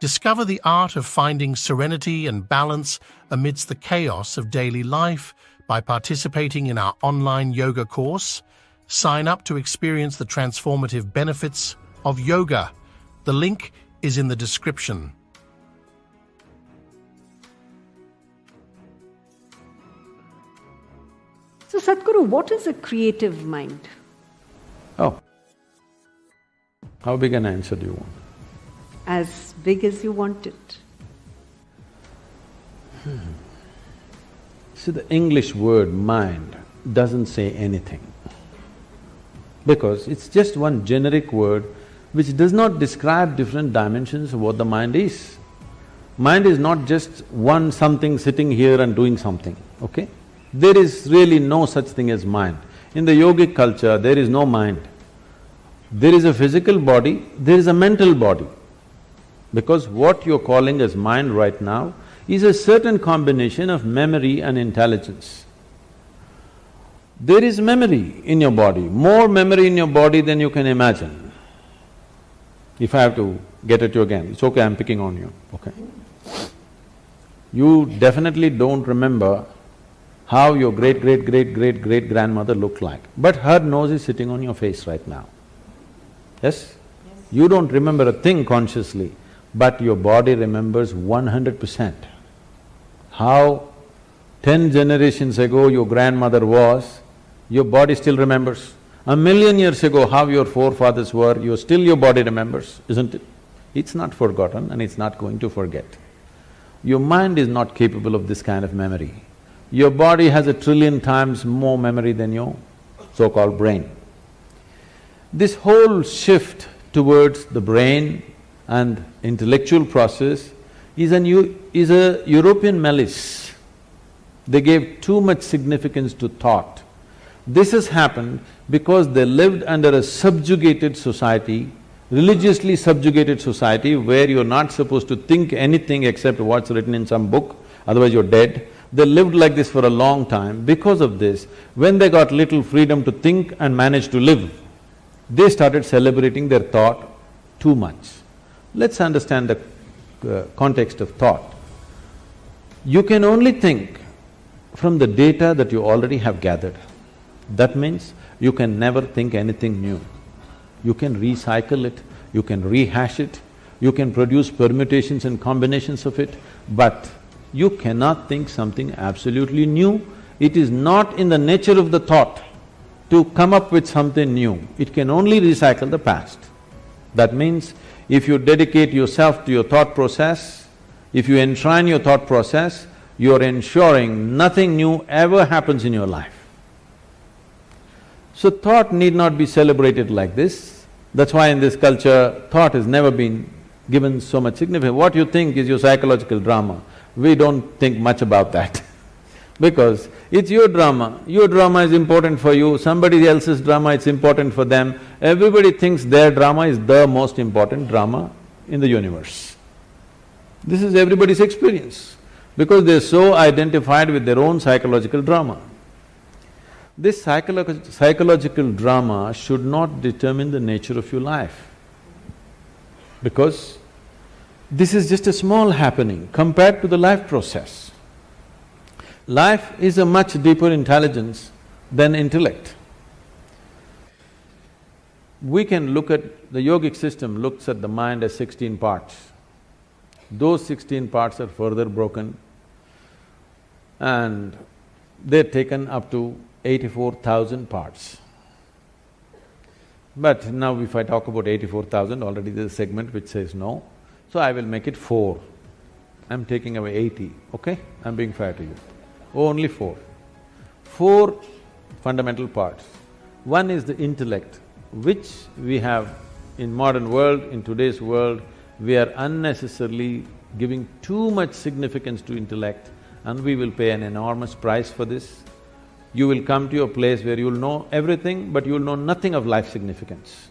Discover the art of finding serenity and balance amidst the chaos of daily life by participating in our online yoga course. Sign up to experience the transformative benefits of yoga. The link is in the description. So Sadhguru, what is a creative mind? Oh, how big an answer do you want? As big as you want it. See, the English word mind doesn't say anything, because it's just one generic word which does not describe different dimensions of what the mind is. Mind is not just one something sitting here and doing something, okay? There is really no such thing as mind. In the yogic culture, there is no mind. There is a physical body, there is a mental body. Because what you're calling as mind right now is a certain combination of memory and intelligence. There is memory in your body, more memory in your body than you can imagine. If I have to get at you again, it's okay, I'm picking on you, okay? You definitely don't remember how your great-great-great-great-great-grandmother looked like, but her nose is sitting on your face right now. Yes? You don't remember a thing consciously, but your body remembers 100%. How 10 generations ago your grandmother was, your body still remembers. 1,000,000 years ago how your forefathers were, your body remembers, isn't it? It's not forgotten and it's not going to forget. Your mind is not capable of this kind of memory. Your body has 1,000,000,000,000 times more memory than your so-called brain. This whole shift towards the brain and intellectual process is a European malice. They gave too much significance to thought. This has happened because they lived under a subjugated society, religiously subjugated society, where you're not supposed to think anything except what's written in some book, otherwise you're dead. They lived like this for a long time. Because of this, when they got little freedom to think and manage to live, they started celebrating their thought too much. Let's understand the context of thought. You can only think from the data that you already have gathered. That means you can never think anything new. You can recycle it, you can rehash it, you can produce permutations and combinations of it, but you cannot think something absolutely new. It is not in the nature of the thought to come up with something new. It can only recycle the past. That means if you dedicate yourself to your thought process, if you enshrine your thought process, you're ensuring nothing new ever happens in your life. So thought need not be celebrated like this. That's why in this culture, thought has never been given so much significance. What you think is your psychological drama. We don't think much about that because it's your drama is important for you, somebody else's drama is important for them. Everybody thinks their drama is the most important drama in the universe. This is everybody's experience because they're so identified with their own psychological drama. This psychological drama should not determine the nature of your life, because this is just a small happening compared to the life process. Life is a much deeper intelligence than intellect. We can look at… the yogic system looks at the mind as 16 parts. Those 16 parts are further broken and they're taken up to 84,000 parts. But now if I talk about 84,000, already there's a segment which says no, so I will make it 4. I'm taking away 80, okay? I'm being fair to you. Only 4. 4 fundamental parts. One is the intellect, which we have in modern world, in today's world, we are unnecessarily giving too much significance to intellect and we will pay an enormous price for this. You will come to a place where you'll know everything, but you'll know nothing of life significance,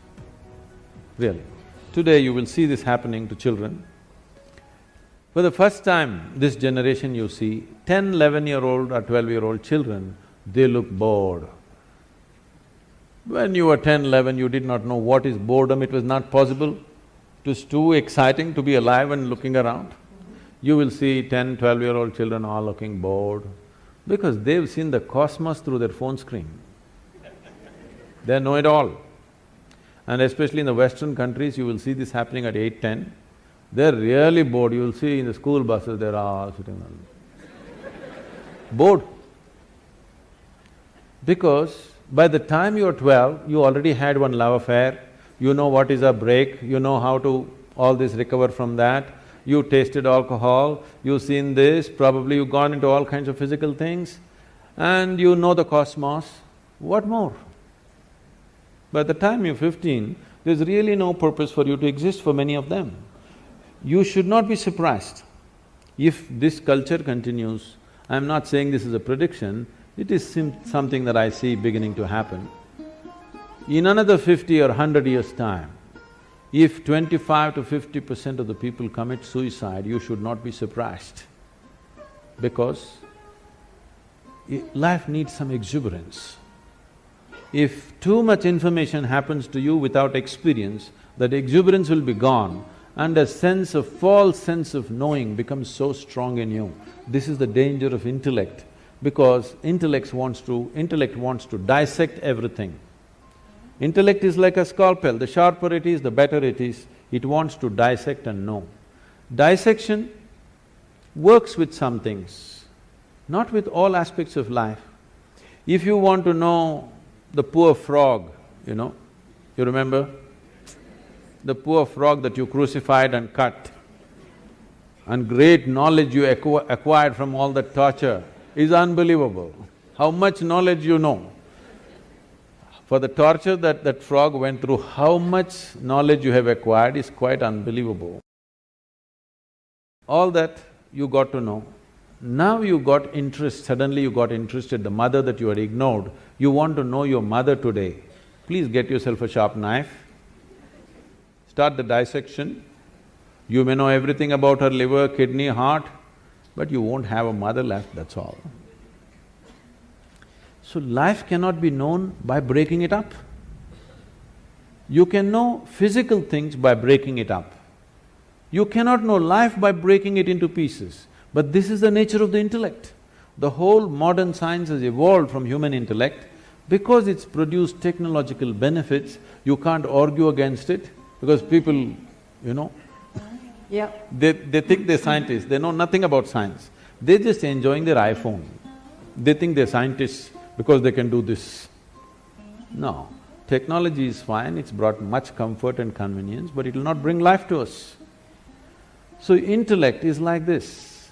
really. Today you will see this happening to children. For the first time, this generation you see, 10, 11-year-old or 12-year-old children, they look bored. When you were 10, 11, you did not know what is boredom, it was not possible. It was too exciting to be alive and looking around. You will see 10, 12-year-old children all looking bored because they've seen the cosmos through their phone screen. They know it all. And especially in the Western countries, you will see this happening at 8, 10. They're really bored. You will see in the school buses, they're all sitting on… bored. Because by the time you're 12, you already had one love affair, you know what is a break, you know how to all this recover from that, you tasted alcohol, you've seen this, probably you've gone into all kinds of physical things, and you know the cosmos. What more? By the time you're 15, there's really no purpose for you to exist for many of them. You should not be surprised if this culture continues. I'm not saying this is a prediction, it is something that I see beginning to happen. In another 50 or 100 years' time, if 25 to 50% of the people commit suicide, you should not be surprised, because life needs some exuberance. If too much information happens to you without experience, that exuberance will be gone and a false sense of knowing becomes so strong in you. This is the danger of intellect, because intellect wants to dissect everything. Intellect is like a scalpel, the sharper it is, the better it is, it wants to dissect and know. Dissection works with some things, not with all aspects of life. If you want to know the poor frog, you remember? The poor frog that you crucified and cut, and great knowledge you acquired from all that torture is unbelievable. How much knowledge you know. For the torture that frog went through, how much knowledge you have acquired is quite unbelievable. All that you got to know. Now you got interest, suddenly you got interested, the mother that you had ignored, you want to know your mother today. Please get yourself a sharp knife, start the dissection. You may know everything about her liver, kidney, heart, but you won't have a mother left, that's all. So life cannot be known by breaking it up. You can know physical things by breaking it up. You cannot know life by breaking it into pieces. But this is the nature of the intellect. The whole modern science has evolved from human intellect. Because it's produced technological benefits, you can't argue against it, because people, Yeah. they think they're scientists, they know nothing about science. They're just enjoying their iPhone. They think they're scientists because they can do this. No, technology is fine, it's brought much comfort and convenience, but it will not bring life to us. So intellect is like this.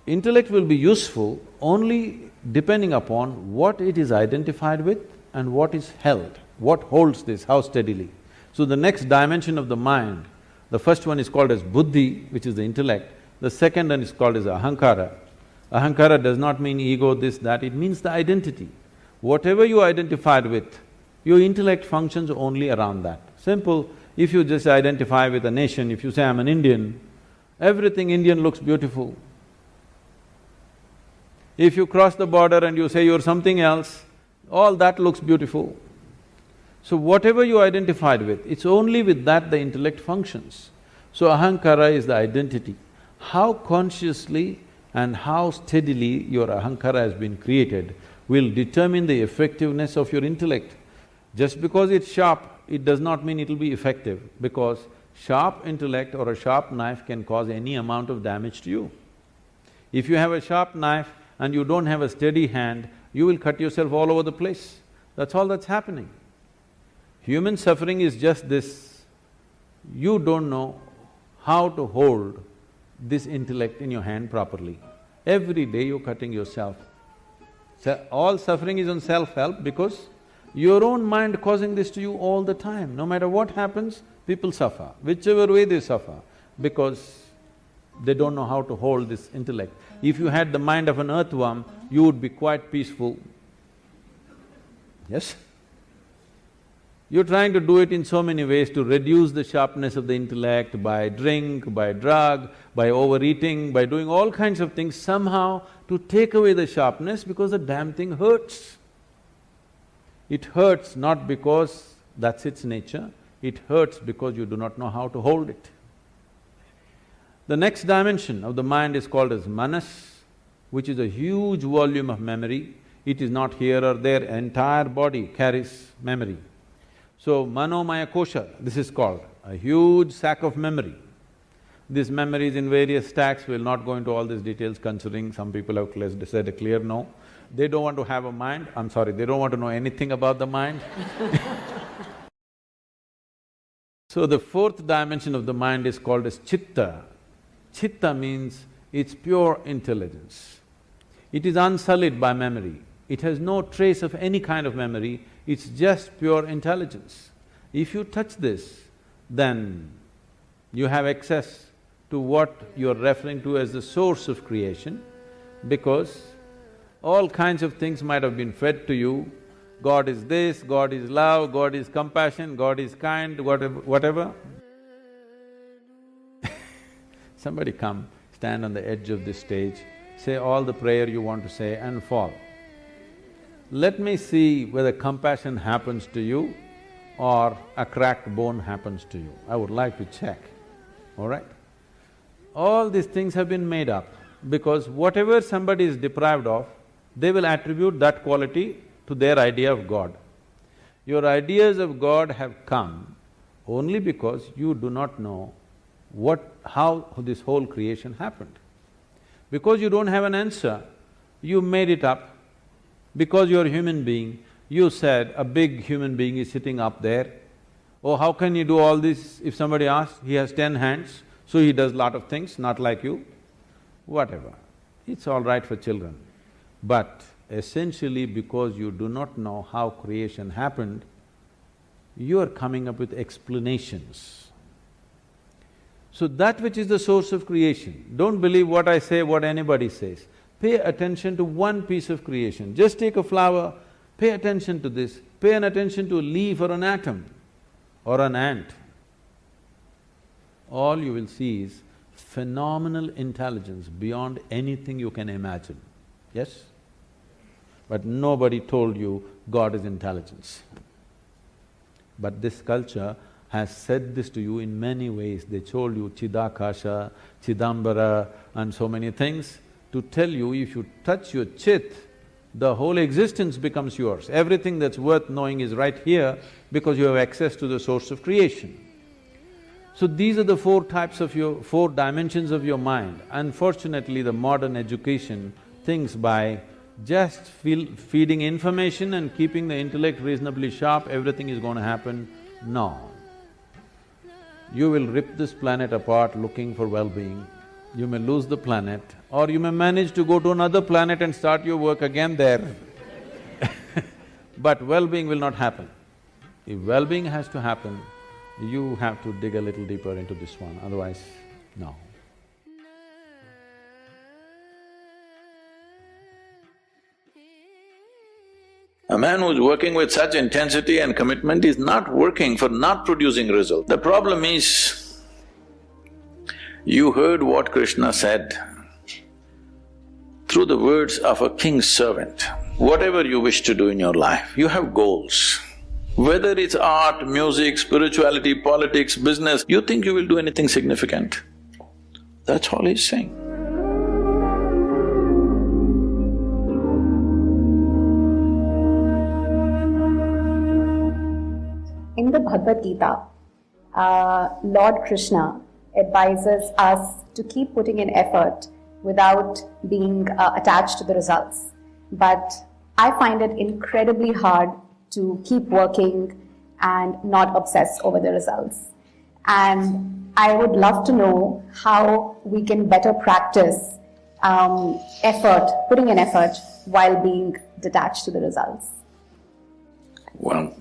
Intellect will be useful only depending upon what it is identified with and what is held, what holds this, how steadily. So the next dimension of the mind, the first one is called as buddhi, which is the intellect, the second one is called as ahankara. Ahankara does not mean ego, this, that, it means the identity. Whatever you identified with, your intellect functions only around that. Simple, if you just identify with a nation, if you say, I'm an Indian, everything Indian looks beautiful. If you cross the border and you say you're something else, all that looks beautiful. So whatever you identified with, it's only with that the intellect functions. So ahankara is the identity. How consciously and how steadily your ahankara has been created will determine the effectiveness of your intellect. Just because it's sharp, it does not mean it'll be effective, because sharp intellect or a sharp knife can cause any amount of damage to you. If you have a sharp knife and you don't have a steady hand, you will cut yourself all over the place. That's all that's happening. Human suffering is just this. You don't know how to hold this intellect in your hand properly. Every day you're cutting yourself. All suffering is on self-help because your own mind causing this to you all the time. No matter what happens, people suffer, whichever way they suffer, because they don't know how to hold this intellect. If you had the mind of an earthworm, you would be quite peaceful. Yes? You're trying to do it in so many ways to reduce the sharpness of the intellect by drink, by drug, by overeating, by doing all kinds of things somehow to take away the sharpness because the damn thing hurts. It hurts not because that's its nature, It hurts because you do not know how to hold it. The next dimension of the mind is called as manas, which is a huge volume of memory. It is not here or there, entire body carries memory. So, manomaya kosha, this is called a huge sack of memory. This memory is in various stacks, we'll not go into all these details considering some people have said a clear no. They don't want to have a mind, I'm sorry, they don't want to know anything about the mind. So the fourth dimension of the mind is called as chitta. Chitta means it's pure intelligence. It is unsullied by memory. It has no trace of any kind of memory, it's just pure intelligence. If you touch this, then you have access to what you're referring to as the source of creation, because all kinds of things might have been fed to you. God is this, God is love, God is compassion, God is kind, whatever. Somebody come, stand on the edge of this stage, say all the prayer you want to say and fall. Let me see whether compassion happens to you or a cracked bone happens to you. I would like to check, all right? All these things have been made up because whatever somebody is deprived of, they will attribute that quality to their idea of God. Your ideas of God have come only because you do not know how this whole creation happened. Because you don't have an answer, you made it up. Because you're a human being, you said a big human being is sitting up there. Oh, how can you do all this? If somebody asks, he has 10 hands, so he does lot of things, not like you. Whatever, it's all right for children. But essentially because you do not know how creation happened, you are coming up with explanations. So that which is the source of creation, don't believe what I say, what anybody says. Pay attention to one piece of creation. Just take a flower, pay attention to this, pay an attention to a leaf or an atom or an ant. All you will see is phenomenal intelligence beyond anything you can imagine, yes? But nobody told you God is intelligence. But this culture has said this to you in many ways. They told you Chidakasha, Chidambara and so many things to tell you if you touch your chit, the whole existence becomes yours. Everything that's worth knowing is right here because you have access to the source of creation. So these are the four dimensions of your mind. Unfortunately, the modern education thinks by just feeding information and keeping the intellect reasonably sharp, everything is going to happen. No. You will rip this planet apart looking for well-being. You may lose the planet, or you may manage to go to another planet and start your work again there. But well-being will not happen. If well-being has to happen, you have to dig a little deeper into this one, otherwise, no. A man who's working with such intensity and commitment is not working for not producing result. The problem is, you heard what Krishna said through the words of a king's servant. Whatever you wish to do in your life, you have goals. Whether it's art, music, spirituality, politics, business, you think you will do anything significant. That's all he's saying. In the Bhagavad Gita, Lord Krishna advises us to keep putting in effort without being attached to the results. But I find it incredibly hard to keep working and not obsess over the results. And I would love to know how we can better practice putting in effort while being detached to the results. Well,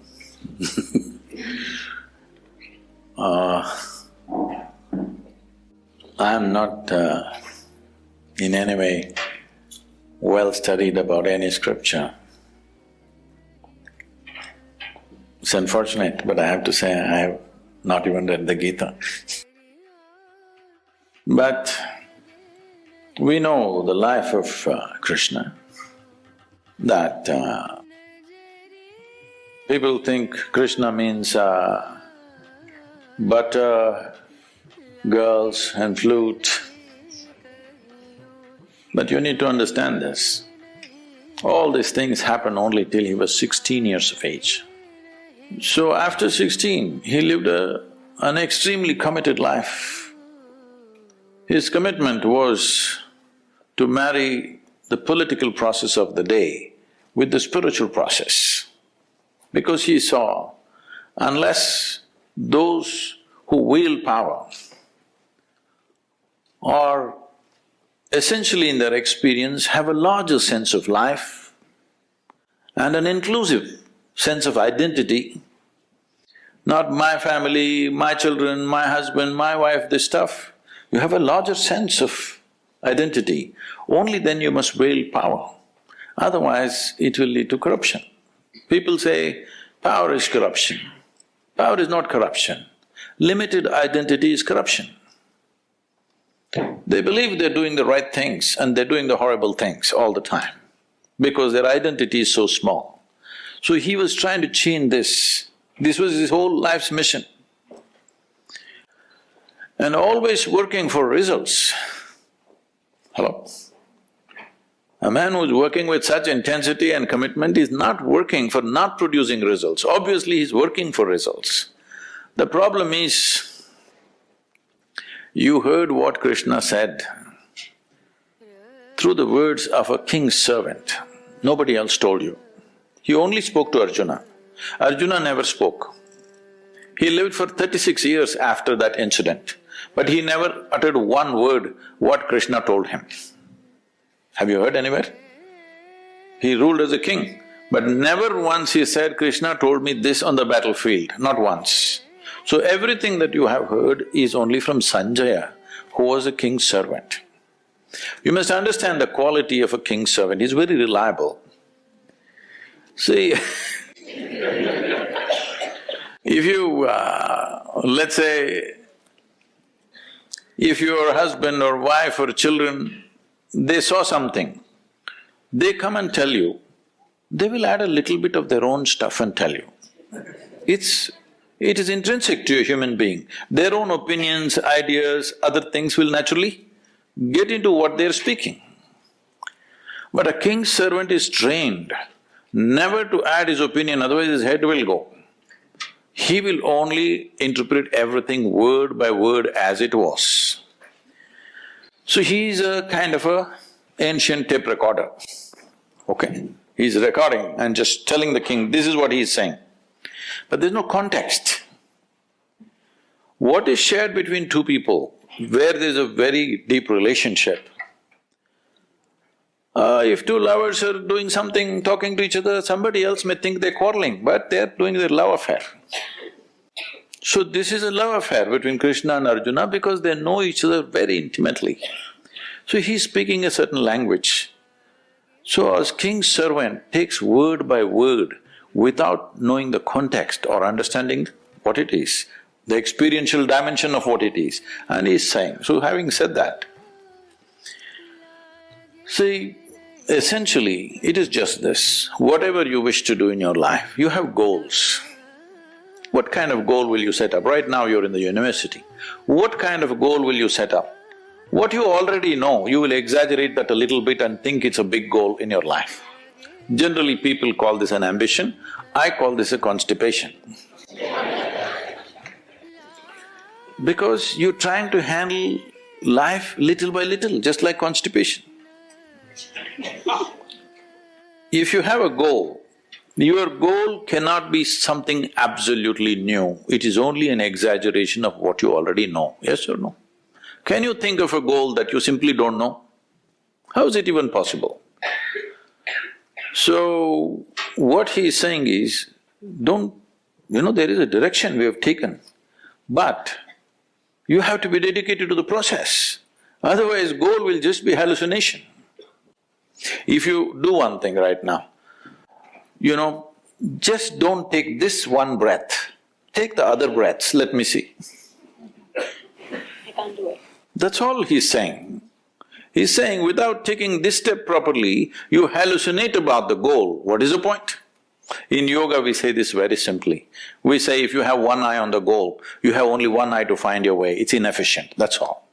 I'm not in any way well studied about any scripture. It's unfortunate, but I have to say I have not even read the Gita. But we know the life of Krishna, that people think Krishna means butter, girls and flute. But you need to understand this. All these things happened only till he was 16 years of age. So after 16, he lived an extremely committed life. His commitment was to marry the political process of the day with the spiritual process, because he saw unless those who wield power are essentially in their experience have a larger sense of life and an inclusive sense of identity, not my family, my children, my husband, my wife, this stuff, you have a larger sense of identity, only then you must wield power. Otherwise, it will lead to corruption. People say, power is corruption. Power is not corruption. Limited identity is corruption. They believe they're doing the right things and they're doing the horrible things all the time because their identity is so small. So he was trying to change this. This was his whole life's mission. And always working for results. Hello? A man who's working with such intensity and commitment is not working for not producing results. Obviously, he's working for results. The problem is, you heard what Krishna said through the words of a king's servant. Nobody else told you. He only spoke to Arjuna. Arjuna never spoke. He lived for 36 years after that incident, but he never uttered one word what Krishna told him. Have you heard anywhere? He ruled as a king, but never once he said, Krishna told me this on the battlefield, not once. So everything that you have heard is only from Sanjaya, who was a king's servant. You must understand the quality of a king's servant, he's very reliable. See, if you… let's say, if your husband or wife or children, they saw something, they come and tell you, they will add a little bit of their own stuff and tell you. It is intrinsic to a human being. Their own opinions, ideas, other things will naturally get into what they're speaking. But a king's servant is trained never to add his opinion, otherwise his head will go. He will only interpret everything word by word as it was. So he's a kind of a ancient tape recorder, okay? He's recording and just telling the king, this is what he's saying. But there's no context. What is shared between two people where there's a very deep relationship, if two lovers are doing something, talking to each other, somebody else may think they're quarreling, but they're doing their love affair. So this is a love affair between Krishna and Arjuna because they know each other very intimately. So he's speaking a certain language. So as king's servant takes word by word without knowing the context or understanding what it is, the experiential dimension of what it is, and he's saying, so having said that, see, essentially it is just this, whatever you wish to do in your life, you have goals. What kind of goal will you set up? Right now you're in the university. What kind of goal will you set up? What you already know, you will exaggerate that a little bit and think it's a big goal in your life. Generally people call this an ambition, I call this a constipation. Because you're trying to handle life little by little, just like constipation. If you have a goal, your goal cannot be something absolutely new, it is only an exaggeration of what you already know, yes or no? Can you think of a goal that you simply don't know? How is it even possible? So, what he is saying is, there is a direction we have taken, but you have to be dedicated to the process, otherwise goal will just be hallucination. If you do one thing right now, just don't take this one breath, take the other breaths, let me see. I can't do it. That's all he's saying. He's saying without taking this step properly, you hallucinate about the goal, what is the point? In yoga, we say this very simply. We say if you have one eye on the goal, you have only one eye to find your way, it's inefficient, that's all.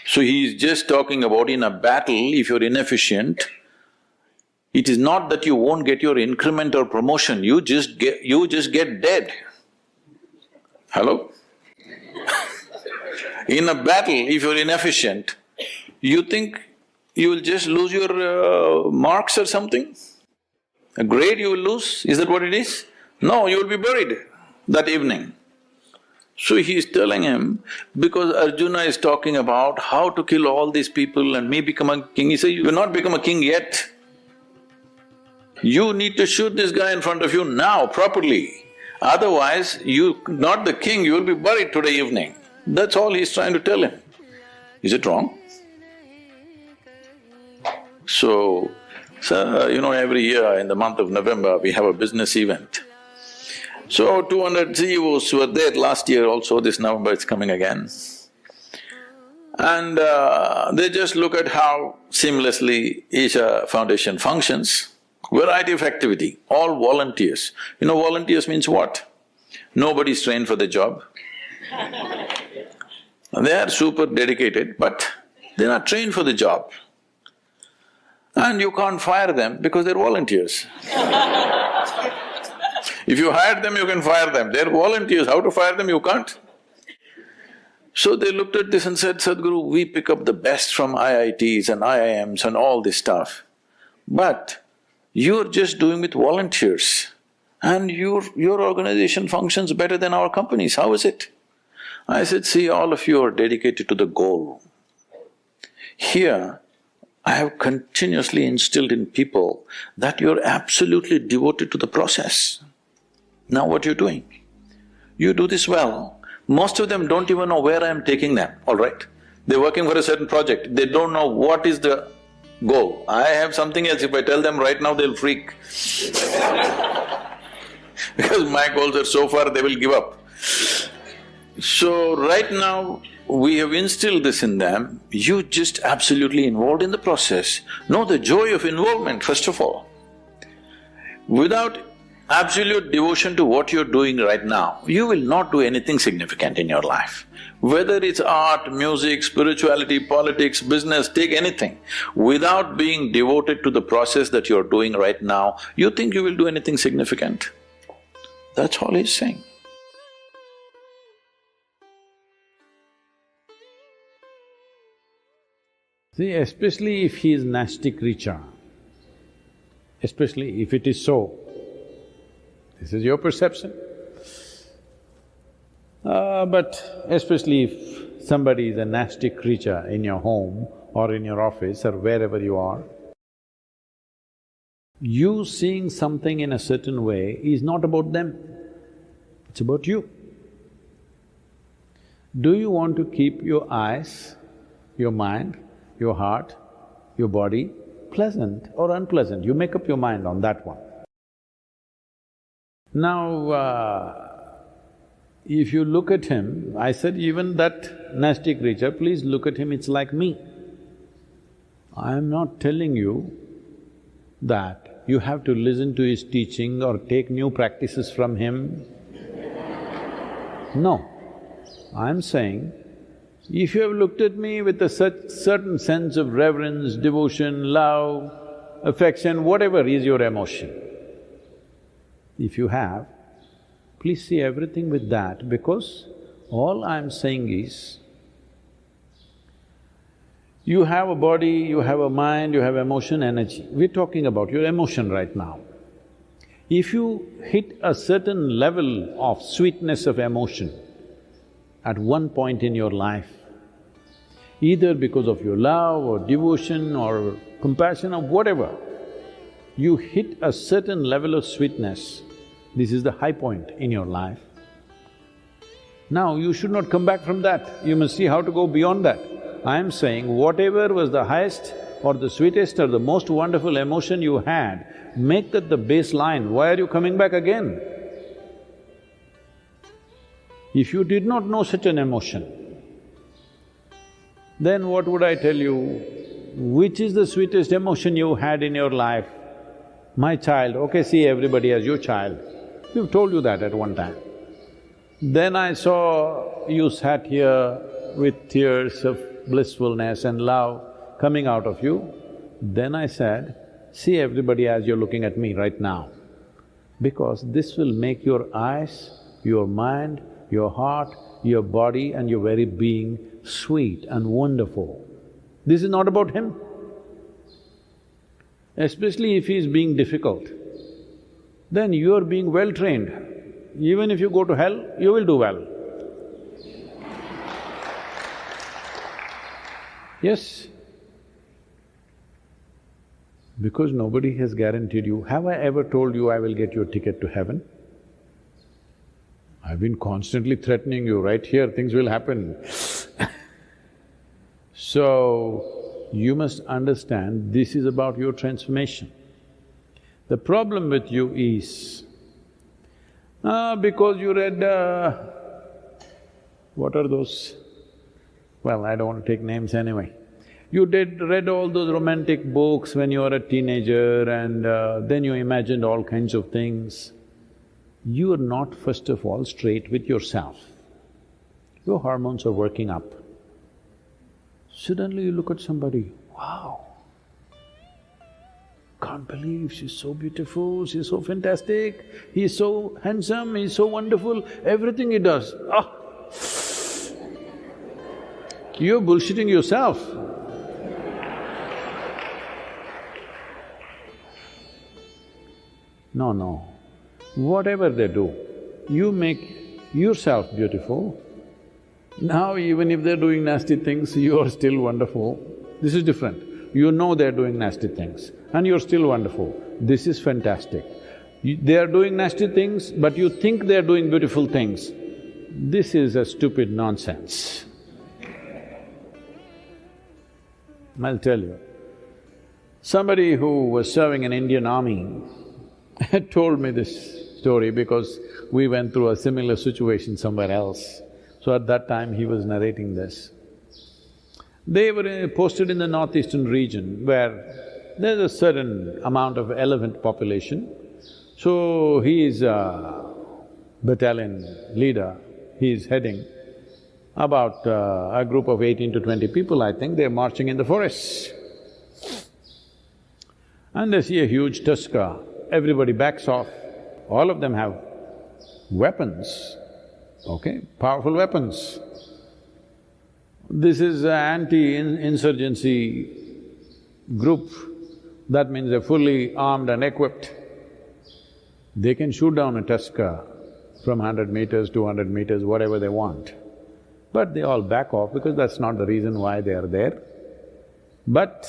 So he is just talking about in a battle, if you're inefficient, it is not that you won't get your increment or promotion, you just get dead. Hello? In a battle, if you're inefficient, you think you will just lose your marks or something? A grade you will lose, is that what it is? No, you will be buried that evening. So he is telling him, because Arjuna is talking about how to kill all these people and me become a king, he says, you will not become a king yet. You need to shoot this guy in front of you now, properly. Otherwise, you… not the king, you will be buried today evening. That's all he's trying to tell him. Is it wrong? So, every year in the month of November, we have a business event. So, 200 CEOs were there last year also, this November it's coming again. And they just look at how seamlessly Isha Foundation functions. Variety of activity, all volunteers. Volunteers means what? Nobody's trained for the job. They are super dedicated, but they're not trained for the job. And you can't fire them because they're volunteers. If you hire them, you can fire them. They're volunteers, how to fire them, you can't. So they looked at this and said, Sadhguru, we pick up the best from IITs and IIMs and all this stuff, but you're just doing with volunteers and your organization functions better than our companies, how is it? I said, see, all of you are dedicated to the goal. Here, I have continuously instilled in people that you're absolutely devoted to the process. Now what you're doing? You do this well. Most of them don't even know where I am taking them, all right? They're working for a certain project, they don't know what is the goal. I have something else, if I tell them right now, they'll freak because my goals are so far, they will give up. So right now, we have instilled this in them, you just absolutely involved in the process. Know the joy of involvement, first of all. Without absolute devotion to what you're doing right now, you will not do anything significant in your life. Whether it's art, music, spirituality, politics, business, take anything. Without being devoted to the process that you're doing right now, you think you will do anything significant? That's all he's saying. See, especially if he is nasty creature, especially if it is so, this is your perception. But especially if somebody is a nasty creature in your home or in your office or wherever you are, you seeing something in a certain way is not about them, it's about you. Do you want to keep your eyes, your mind, your heart, your body pleasant or unpleasant? You make up your mind on that one. Now, if you look at him, I said even that nasty creature, please look at him, it's like me. I am not telling you that you have to listen to his teaching or take new practices from him. No, I'm saying, if you have looked at me with a certain sense of reverence, devotion, love, affection, whatever is your emotion, if you have, please see everything with that, because all I'm saying is, you have a body, you have a mind, you have emotion, energy. We're talking about your emotion right now. If you hit a certain level of sweetness of emotion at one point in your life, either because of your love or devotion or compassion or whatever, you hit a certain level of sweetness, this is the high point in your life. Now you should not come back from that, you must see how to go beyond that. I am saying whatever was the highest or the sweetest or the most wonderful emotion you had, make that the baseline, why are you coming back again? If you did not know such an emotion, then what would I tell you? Which is the sweetest emotion you had in your life? My child, okay, see everybody as your child. We've told you that at one time. Then I saw you sat here with tears of blissfulness and love coming out of you. Then I said, see everybody as you're looking at me right now. Because this will make your eyes, your mind, your heart, your body and your very being sweet and wonderful. This is not about him. Especially if he is being difficult, then you are being well trained. Even if you go to hell, you will do well. Yes. Because nobody has guaranteed you. Have I ever told you I will get you a ticket to heaven? I've been constantly threatening you, right here things will happen. So, you must understand this is about your transformation. The problem with you is, because you read… what are those? Well, I don't want to take names anyway. You read all those romantic books when you were a teenager and then you imagined all kinds of things. You are not first of all straight with yourself. Your hormones are working up. Suddenly you look at somebody, wow, can't believe she's so beautiful, she's so fantastic, he's so handsome, he's so wonderful, everything he does, You're bullshitting yourself. No. Whatever they do, you make yourself beautiful. Now even if they're doing nasty things, you are still wonderful. This is different. You know they're doing nasty things and you're still wonderful. This is fantastic. They are doing nasty things, but you think they're doing beautiful things. This is a stupid nonsense. I'll tell you. Somebody who was serving in Indian army had told me this story because we went through a similar situation somewhere else. So at that time he was narrating this. They were posted in the northeastern region where there's a certain amount of elephant population. So he is a battalion leader, he is heading about a group of 18 to 20 people, I think, they're marching in the forests. And they see a huge tusker, everybody backs off, all of them have weapons, okay, powerful weapons. This is an anti-insurgency group, that means they're fully armed and equipped. They can shoot down a tusker from 100 meters, 200 meters, whatever they want. But they all back off because that's not the reason why they are there. But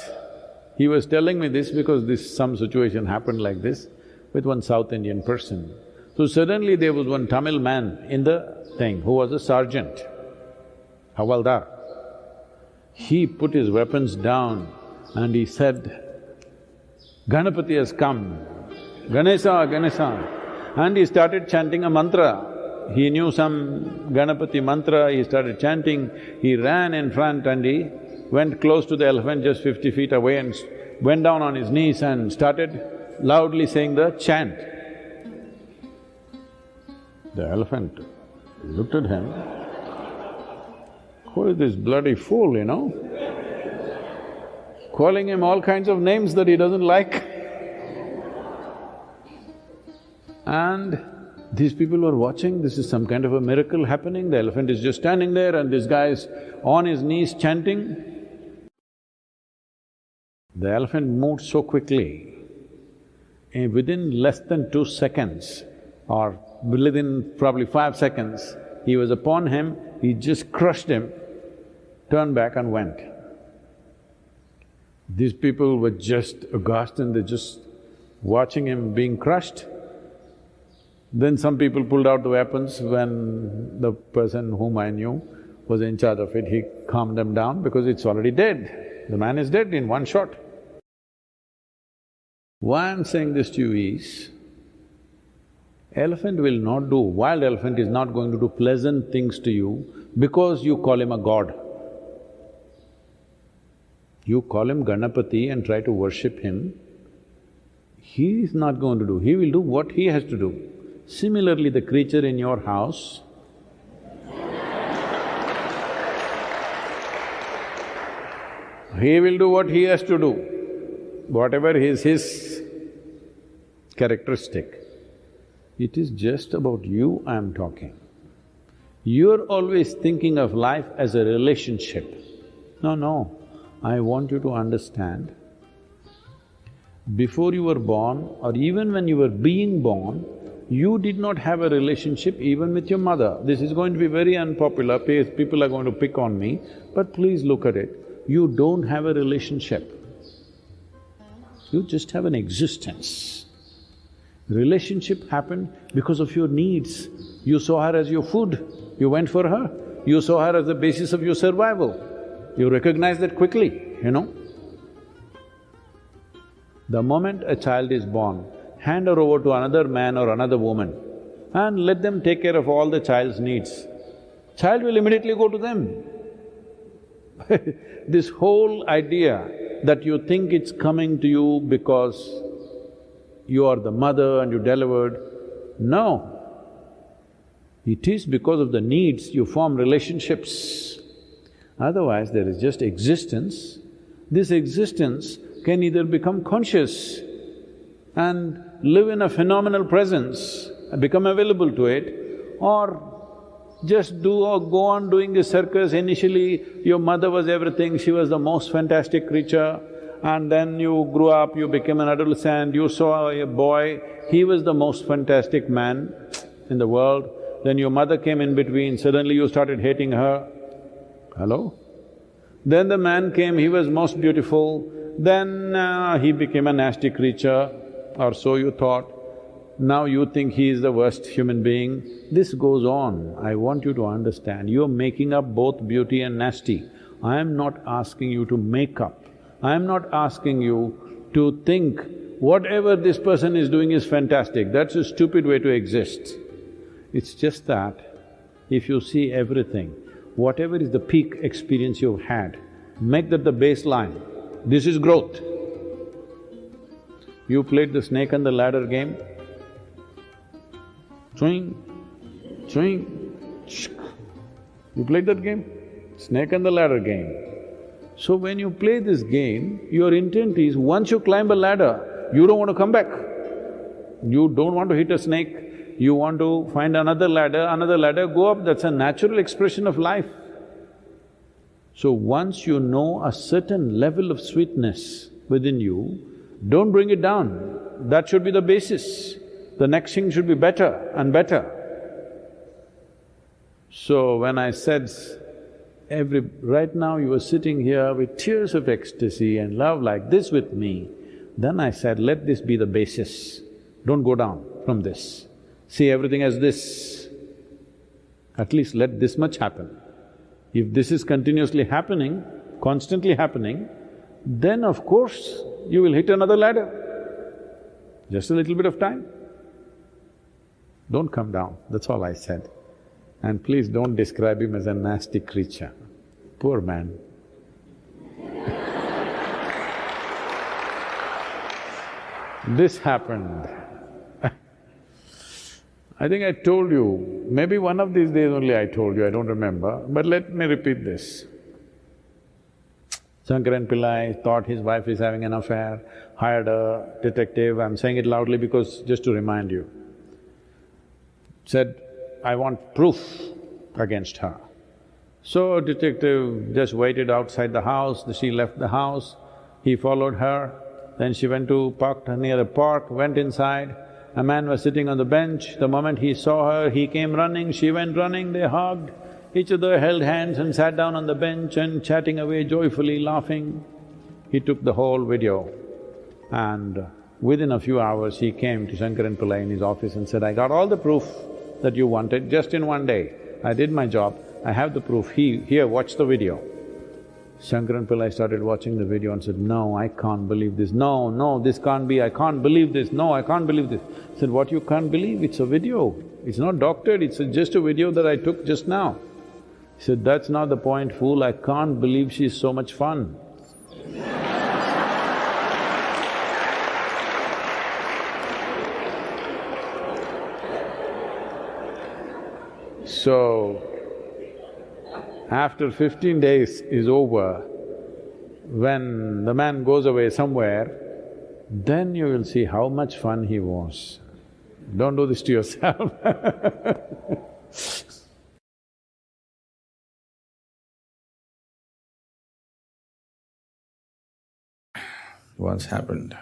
he was telling me this because some situation happened like this with one South Indian person. So suddenly there was one Tamil man in the thing who was a sergeant, Havaldar. He put his weapons down and he said, "Ganapati has come, Ganesha, Ganesha." And he started chanting a mantra. He knew some Ganapati mantra, he started chanting. He ran in front and he went close to the elephant, just 50 feet away, and went down on his knees and started loudly saying the chant. The elephant looked at him, who is this bloody fool, you know? Calling him all kinds of names that he doesn't like. And these people were watching, this is some kind of a miracle happening, the elephant is just standing there and this guy is on his knees chanting. The elephant moved so quickly, within less than 2 seconds or within probably 5 seconds, he was upon him, he just crushed him, turned back and went. These people were just aghast and they're just watching him being crushed. Then some people pulled out the weapons. When the person whom I knew was in charge of it, he calmed them down because it's already dead. The man is dead in one shot. Why I'm saying this to you is, elephant will not do… wild elephant is not going to do pleasant things to you because you call him a god. You call him Ganapati and try to worship him, He is not going to do, he will do what he has to do. Similarly, the creature in your house, he will do what he has to do, whatever is his characteristic. It is just about you I am talking. You're always thinking of life as a relationship. No, I want you to understand, before you were born or even when you were being born, you did not have a relationship even with your mother. This is going to be very unpopular, people are going to pick on me, but please look at it. You don't have a relationship. You just have an existence. Relationship happened because of your needs. You saw her as your food, you went for her. You saw her as the basis of your survival. You recognize that quickly, you know. The moment a child is born, hand her over to another man or another woman and let them take care of all the child's needs. Child will immediately go to them. This whole idea that you think it's coming to you because you are the mother and you delivered, no. It is because of the needs you form relationships. Otherwise, there is just existence. This existence can either become conscious and live in a phenomenal presence, become available to it, or just do or go on doing the circus. Initially, your mother was everything, she was the most fantastic creature, and then you grew up, you became an adolescent, you saw a boy, he was the most fantastic man in the world, then your mother came in between, suddenly you started hating her. Hello? Then the man came, he was most beautiful, then he became a nasty creature, or so you thought. Now you think he is the worst human being. This goes on. I want you to understand, you're making up both beauty and nasty. I am not asking you to make up. I am not asking you to think whatever this person is doing is fantastic. That's a stupid way to exist. It's just that if you see everything, whatever is the peak experience you've had, make that the baseline. This is growth. You played the snake and the ladder game? Swing, swing, shk. You played that game? Snake and the ladder game. So when you play this game, your intent is, once you climb a ladder, you don't want to come back. You don't want to hit a snake, you want to find another ladder, go up, that's a natural expression of life. So once you know a certain level of sweetness within you, don't bring it down, that should be the basis. The next thing should be better and better. So when I said, right now you are sitting here with tears of ecstasy and love like this with me, then I said, let this be the basis, don't go down from this. See everything as this, at least let this much happen. If this is continuously happening, constantly happening, then of course you will hit another ladder. Just a little bit of time. Don't come down, that's all I said. And please don't describe him as a nasty creature. Poor man. This happened. I think I told you, maybe one of these days only I told you, I don't remember, but let me repeat this. Shankaran Pillai thought his wife is having an affair, hired a detective, I'm saying it loudly because just to remind you. Said, I want proof against her. So detective just waited outside the house, she left the house, he followed her, then she went to parked near the park, went inside. A man was sitting on the bench, the moment he saw her, he came running, she went running, they hugged, each other held hands and sat down on the bench and chatting away joyfully, laughing. He took the whole video and within a few hours he came to Shankaran Pillai in his office and said, I got all the proof that you wanted just in one day. I did my job, I have the proof, here, watch the video. Shankaran Pillai started watching the video and said, no, I can't believe this, no, this can't be, I can't believe this, no, I can't believe this. I said, what you can't believe? It's a video, it's not doctored, it's just a video that I took just now. He said, that's not the point, fool, I can't believe she's so much fun. So, after 15 days is over, when the man goes away somewhere, then you will see how much fun he was. Don't do this to yourself Once happened.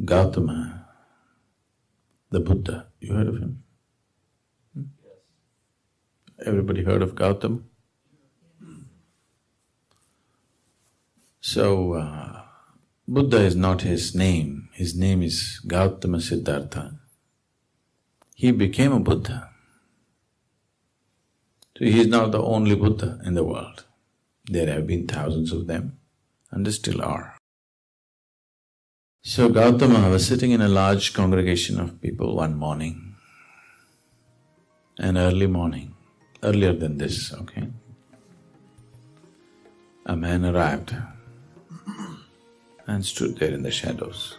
Gautama, the Buddha, you heard of him? Everybody heard of Gautama? So, Buddha is not his name is Gautama Siddhartha. He became a Buddha. So he is now the only Buddha in the world. There have been thousands of them and there still are. So Gautama was sitting in a large congregation of people one morning, an early morning, earlier than this, okay? A man arrived and stood there in the shadows.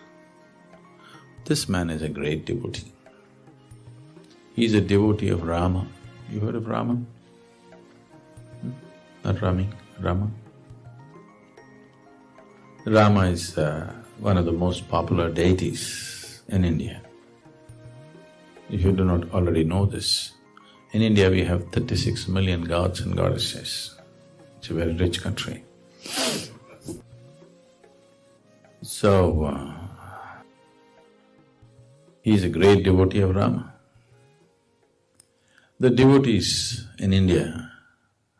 This man is a great devotee. He is a devotee of Rama. You heard of Rama? Not Rami, Rama. Rama is one of the most popular deities in India. If you do not already know this, in India we have 36 million gods and goddesses. It's a very rich country. So, he is a great devotee of Rama. The devotees in India,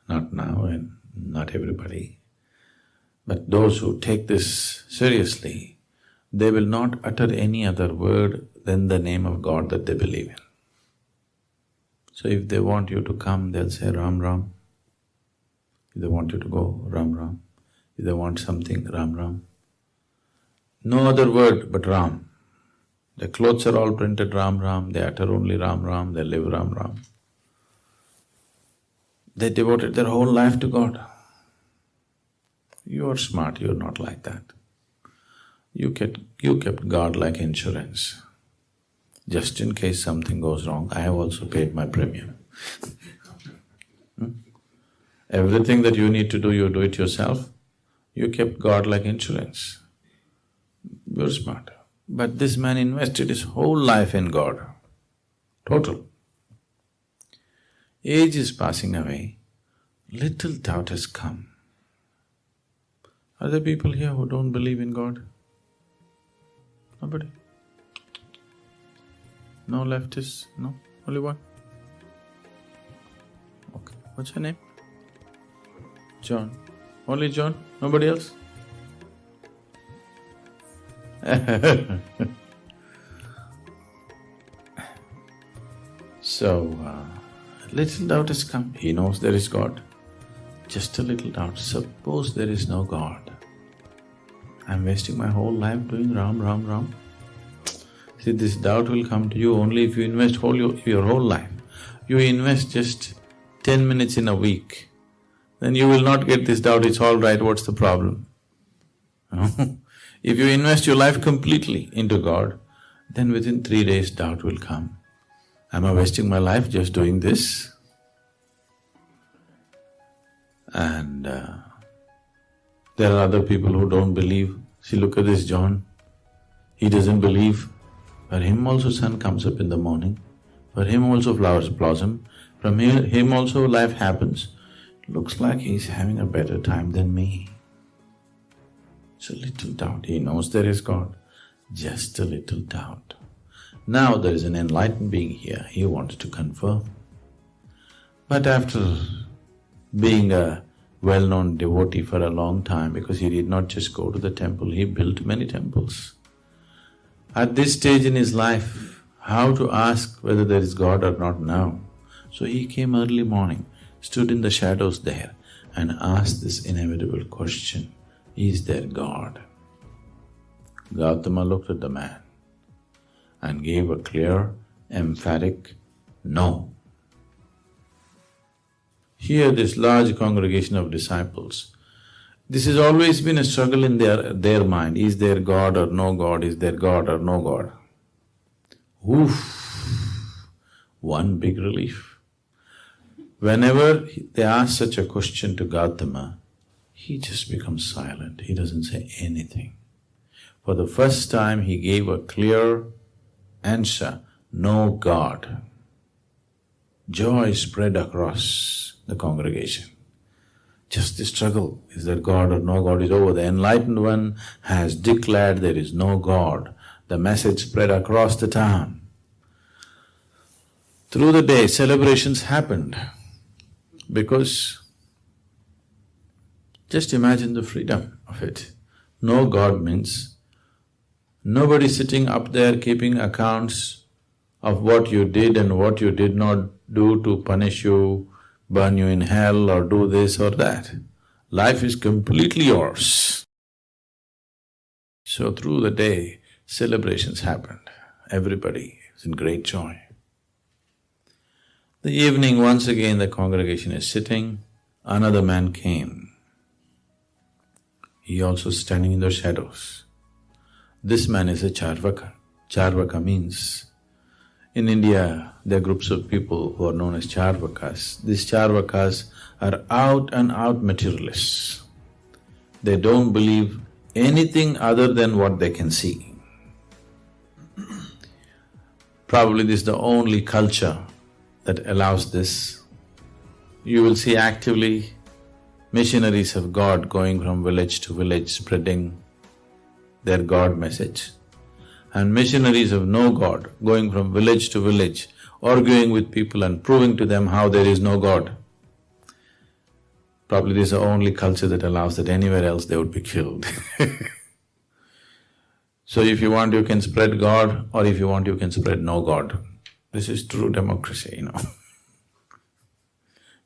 not now and not everybody, but those who take this seriously, they will not utter any other word than the name of God that they believe in. So if they want you to come, they'll say Ram Ram. If they want you to go, Ram Ram. If they want something, Ram Ram. No other word but Ram. Their clothes are all printed Ram Ram, they utter only Ram Ram, they live Ram Ram. They devoted their whole life to God. You are smart, you are not like that. You kept God like insurance. Just in case something goes wrong, I have also paid my premium. Everything that you need to do, you do it yourself. You kept God like insurance. You're smart. But this man invested his whole life in God, total. Age is passing away, little doubt has come. Are there people here who don't believe in God? Nobody? No leftists? No? Only one? Okay. What's your name? John. Only John? Nobody else? So, little doubt has come. He knows there is God. Just a little doubt. Suppose there is no God. I'm wasting my whole life doing Ram, Ram, Ram. See, this doubt will come to you only if you invest your whole life. You invest just 10 minutes in a week, then you will not get this doubt, it's all right, what's the problem? If you invest your life completely into God, then within 3 days doubt will come. Am I wasting my life just doing this? And there are other people who don't believe. See, look at this John, he doesn't believe. For him also sun comes up in the morning, for him also flowers blossom, from him also life happens. Looks like he's having a better time than me. It's a little doubt, he knows there is God, just a little doubt. Now there is an enlightened being here, he wants to confirm. But after being a well-known devotee for a long time, because he did not just go to the temple, he built many temples. At this stage in his life, how to ask whether there is God or not now? So he came early morning, stood in the shadows there and asked this inevitable question, is there God? Gautama looked at the man and gave a clear, emphatic no. Here this large congregation of disciples, this has always been a struggle in their mind, is there God or no God, is there God or no God? Oof, one big relief. Whenever they ask such a question to Gautama, he just becomes silent, he doesn't say anything. For the first time he gave a clear answer, no God. Joy spread across the congregation. Just the struggle, is there God or no God, is over. The enlightened one has declared there is no God. The message spread across the town. Through the day, celebrations happened because just imagine the freedom of it. No God means nobody sitting up there keeping accounts of what you did and what you did not do to punish you, burn you in hell or do this or that. Life is completely yours. So through the day, celebrations happened. Everybody is in great joy. The evening, once again the congregation is sitting, another man came. He also standing in the shadows. This man is a Charvaka. Charvaka means, in India, there are groups of people who are known as Charvakas. These Charvakas are out and out materialists. They don't believe anything other than what they can see. Probably this is the only culture that allows this. You will see actively missionaries of God going from village to village spreading their God message, and missionaries of no God going from village to village, arguing with people and proving to them how there is no God. Probably this is the only culture that allows that. Anywhere else they would be killed. So if you want, you can spread God, or if you want, you can spread no God. This is true democracy, you know.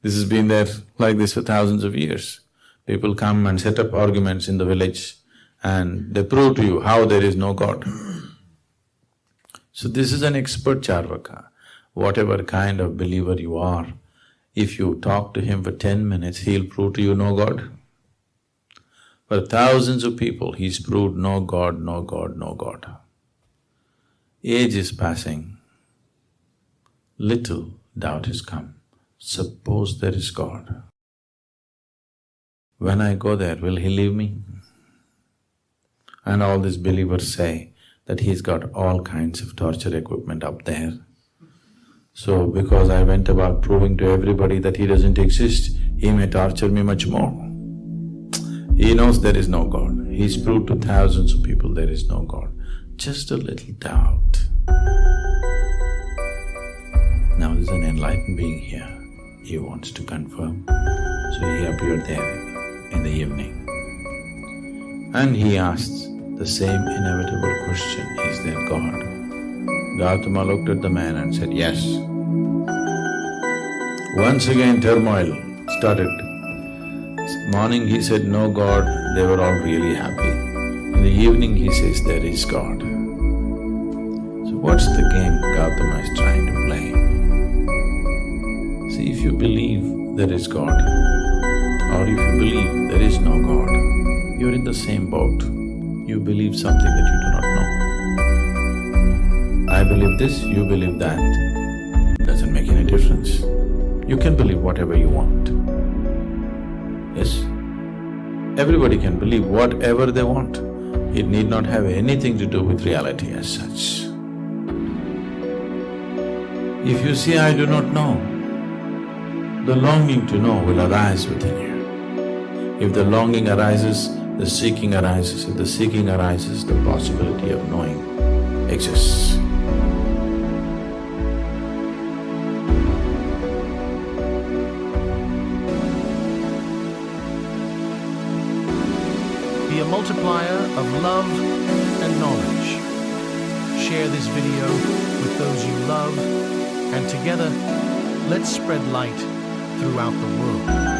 This has been there like this for thousands of years. People come and set up arguments in the village and they prove to you how there is no God. So this is an expert Charvaka. Whatever kind of believer you are, if you talk to him for 10 minutes, he'll prove to you no God. For thousands of people, he's proved no God, no God, no God. Age is passing, little doubt has come. Suppose there is God. When I go there, will he leave me? And all these believers say that he's got all kinds of torture equipment up there. So because I went about proving to everybody that he doesn't exist, he may torture me much more. He knows there is no God. He's proved to thousands of people there is no God. Just a little doubt. Now there's an enlightened being here. He wants to confirm. So he appeared there in the evening. And he asked the same inevitable question, is there God? Gautama looked at the man and said, yes. Once again turmoil started. Morning he said, no God, they were all really happy. In the evening he says, there is God. So what's the game Gautama is trying to play? See, if you believe there is God, or if you believe there is no God, you're in the same boat. You believe something that you do not know. I believe this, you believe that. Doesn't make any difference. You can believe whatever you want. Yes? Everybody can believe whatever they want. It need not have anything to do with reality as such. If you say, I do not know, the longing to know will arise within you. If the longing arises, the seeking arises. If the seeking arises, the possibility of knowing exists. Be a multiplier of love and knowledge. Share this video with those you love, and together, let's spread light throughout the world.